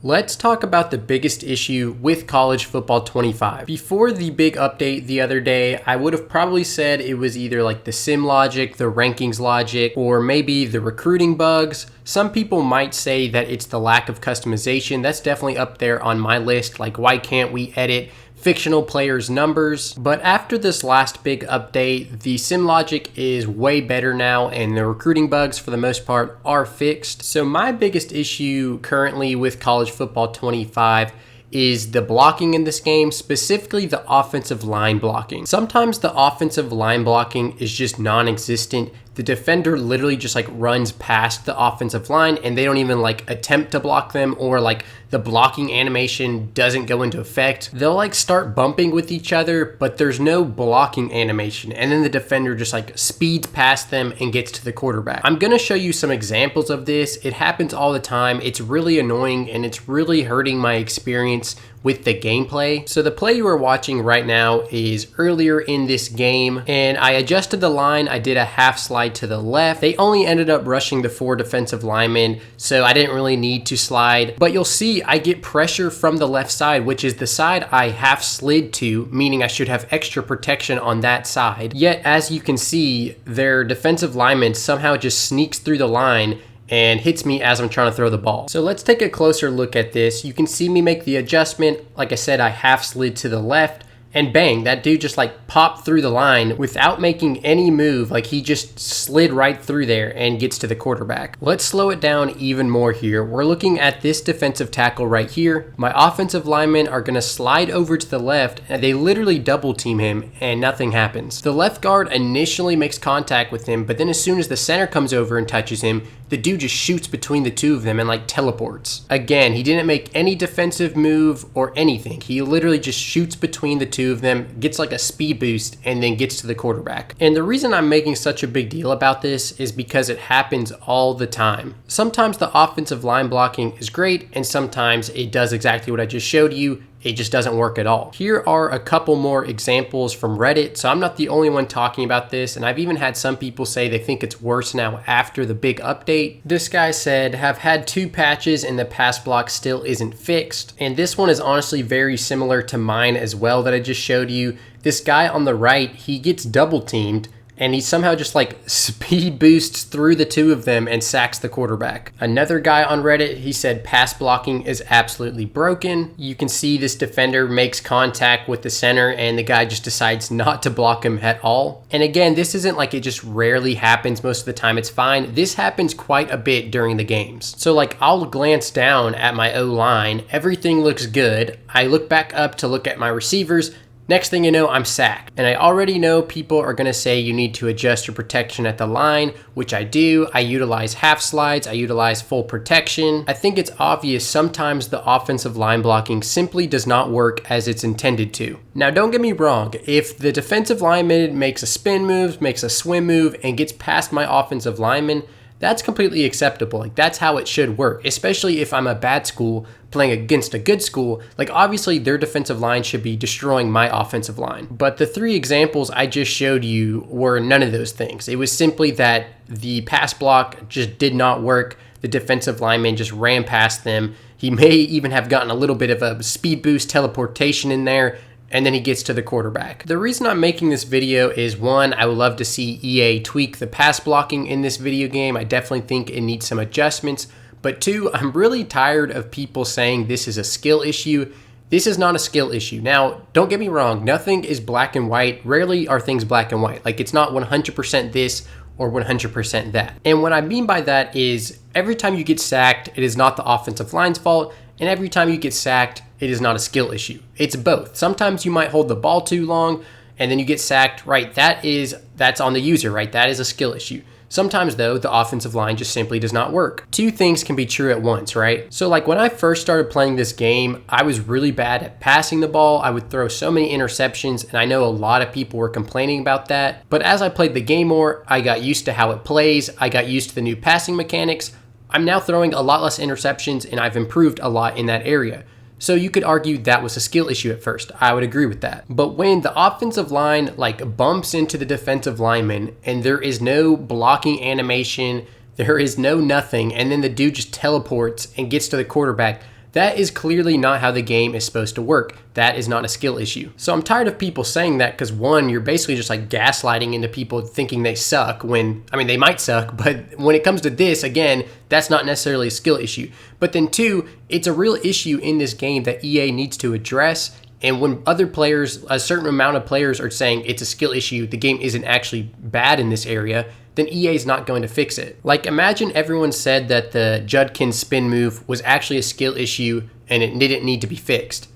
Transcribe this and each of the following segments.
Let's talk about the biggest issue with College Football 25. Before the big update the other day, I would have probably said it was either like the sim logic, the rankings logic, or maybe the recruiting bugs. Some people might say that it's the lack of customization. That's definitely up there on my list. Like, why can't we edit fictional players' numbers? But after this last big update, the sim logic is way better now and the recruiting bugs for the most part are fixed. So my biggest issue currently with College Football 25 is the blocking in this game, specifically the offensive line blocking. Sometimes the offensive line blocking is just non-existent. The defender literally just like runs past the offensive line and they don't even like attempt to block them, or like the blocking animation doesn't go into effect. They'll like start bumping with each other, but there's no blocking animation. And then the defender just like speeds past them and gets to the quarterback. I'm gonna show you some examples of this. It happens all the time. It's really annoying and it's really hurting my experience with the gameplay. So the play you are watching right now is earlier in this game, and I adjusted the line. I did a half slide to the left. They only ended up rushing the 4 defensive linemen, so I didn't really need to slide. But you'll see I get pressure from the left side, which is the side I half slid to, meaning I should have extra protection on that side. Yet, as you can see, their defensive lineman somehow just sneaks through the line and hits me as I'm trying to throw the ball. So let's take a closer look at this. You can see me make the adjustment. Like I said, I half slid to the left, and bang, that dude just like popped through the line without making any move. Like, he just slid right through there and gets to the quarterback. Let's slow it down even more here. We're looking at this defensive tackle right here. My offensive linemen are gonna slide over to the left, and they literally double team him and nothing happens. The left guard initially makes contact with him, but then as soon as the center comes over and touches him, the dude just shoots between the two of them and like teleports. Again, he didn't make any defensive move or anything. He literally just shoots between the two of them, gets like a speed boost, and then gets to the quarterback. And the reason I'm making such a big deal about this is because it happens all the time. Sometimes the offensive line blocking is great, and sometimes it does exactly what I just showed you. It just doesn't work at all. Here are a couple more examples from Reddit. So I'm not the only one talking about this, and I've even had some people say they think it's worse now after the big update. This guy said, have had 2 patches and the pass block still isn't fixed. And this one is honestly very similar to mine as well that I just showed you. This guy on the right, he gets double teamed, and he somehow just like speed boosts through the two of them and sacks the quarterback. Another guy on Reddit, he said pass blocking is absolutely broken. You can see this defender makes contact with the center and the guy just decides not to block him at all. And again, this isn't like it just rarely happens. Most of the time it's fine. This happens quite a bit during the games. So like, I'll glance down at my O-line, everything looks good. I look back up to look at my receivers. Next thing you know, I'm sacked. And I already know people are gonna say you need to adjust your protection at the line, which I do. I utilize half slides, I utilize full protection. I think it's obvious sometimes the offensive line blocking simply does not work as it's intended to. Now, don't get me wrong, if the defensive lineman makes a spin move, makes a swim move, and gets past my offensive lineman, that's completely acceptable. Like, that's how it should work, especially if I'm a bad school playing against a good school. Like, obviously their defensive line should be destroying my offensive line. But the 3 examples I just showed you were none of those things. It was simply that the pass block just did not work. The defensive lineman just ran past them. He may even have gotten a little bit of a speed boost teleportation in there, and then he gets to the quarterback. The reason I'm making this video is, 1, I would love to see EA tweak the pass blocking in this video game. I definitely think it needs some adjustments. But 2, I'm really tired of people saying this is a skill issue. This is not a skill issue. Now, don't get me wrong, nothing is black and white. Rarely are things black and white. Like, it's not 100% this or 100% that. And what I mean by that is, every time you get sacked, it is not the offensive line's fault. And every time you get sacked, it is not a skill issue. It's both. Sometimes you might hold the ball too long and then you get sacked, right? That's on the user, right? That is a skill issue. Sometimes though, the offensive line just simply does not work. 2 things can be true at once, right? So like, when I first started playing this game, I was really bad at passing the ball. I would throw so many interceptions, and I know a lot of people were complaining about that. But as I played the game more, I got used to how it plays. I got used to the new passing mechanics. I'm now throwing a lot less interceptions, and I've improved a lot in that area. So you could argue that was a skill issue at first. I would agree with that. But when the offensive line like bumps into the defensive lineman and there is no blocking animation, there is no nothing, and then the dude just teleports and gets to the quarterback, That is clearly not how the game is supposed to work. That is not a skill issue. So I'm tired of people saying that because one, you're basically just like gaslighting into people thinking they suck when, I mean, they might suck, but when it comes to this, again, that's not necessarily a skill issue. But then two, it's a real issue in this game that EA needs to address. And when other players, a certain amount of players are saying it's a skill issue, the game isn't actually bad in this area, then EA is not going to fix it. Like imagine everyone said that the Judkins spin move was actually a skill issue and it didn't need to be fixed.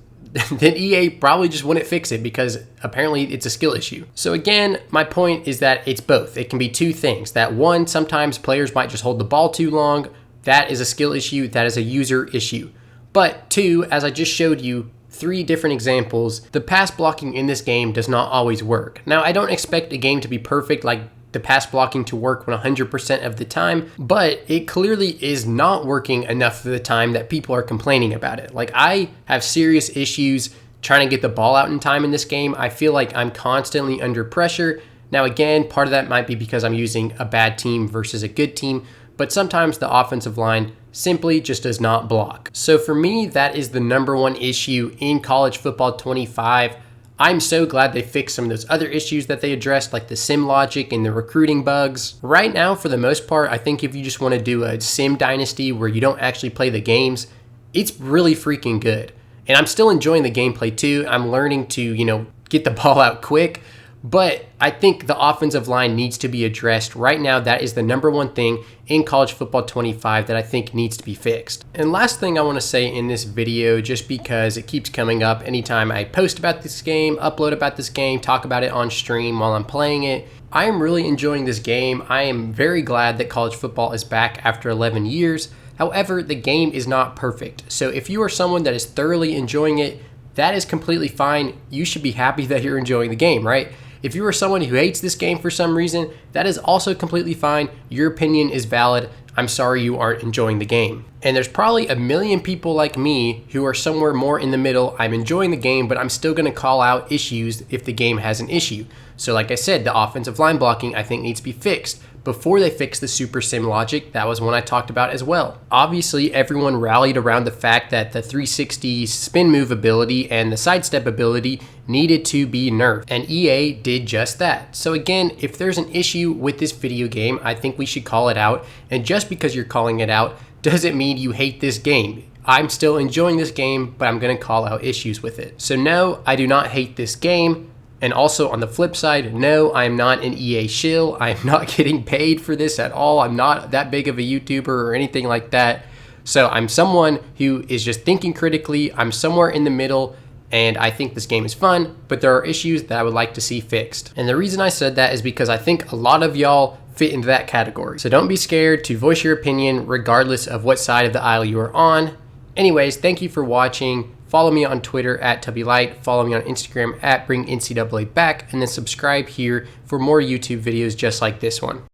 Then EA probably just wouldn't fix it because apparently it's a skill issue. So again, my point is that it's both. It can be two things. That one, sometimes players might just hold the ball too long. That is a skill issue. That is a user issue. But two, as I just showed you, 3 different examples, the pass blocking in this game does not always work. Now, I don't expect a game to be perfect, like the pass blocking to work 100% of the time, but it clearly is not working enough of the time that people are complaining about it. Like I have serious issues trying to get the ball out in time in this game. I feel like I'm constantly under pressure. Now, again, part of that might be because I'm using a bad team versus a good team, but sometimes the offensive line simply just does not block. So for me, that is the number one issue in College Football 25. I'm so glad they fixed some of those other issues that they addressed, like the sim logic and the recruiting bugs. Right now, for the most part, I think if you just want to do a sim dynasty where you don't actually play the games, it's really freaking good. And I'm still enjoying the gameplay too. I'm learning to, get the ball out quick. But I think the offensive line needs to be addressed. Right now, that is the number one thing in College Football 25 that I think needs to be fixed. And last thing I want to say in this video, just because it keeps coming up anytime I post about this game, upload about this game, talk about it on stream while I'm playing it, I am really enjoying this game. I am very glad that college football is back after 11 years. However, the game is not perfect. So if you are someone that is thoroughly enjoying it, that is completely fine. You should be happy that you're enjoying the game, right? If you are someone who hates this game for some reason, that is also completely fine. Your opinion is valid. I'm sorry you aren't enjoying the game. And there's probably a million people like me who are somewhere more in the middle. I'm enjoying the game, but I'm still going to call out issues if the game has an issue. So like I said, the offensive line blocking I think needs to be fixed. Before they fixed the super sim logic, that was one I talked about as well. Obviously, everyone rallied around the fact that the 360 spin move ability and the sidestep ability needed to be nerfed, and EA did just that. So again, if there's an issue with this video game, I think we should call it out, and just because you're calling it out doesn't mean you hate this game. I'm still enjoying this game, but I'm gonna call out issues with it. So no, I do not hate this game. And also on the flip side, no, I am not an EA shill. I am not getting paid for this at all. I'm not that big of a YouTuber or anything like that. So I'm someone who is just thinking critically. I'm somewhere in the middle, and I think this game is fun, but there are issues that I would like to see fixed. And the reason I said that is because I think a lot of y'all fit into that category. So don't be scared to voice your opinion regardless of what side of the aisle you are on. Anyways, thank you for watching. Follow me on Twitter at TubbyLight, follow me on Instagram at BringNCAA Back, and then subscribe here for more YouTube videos just like this one.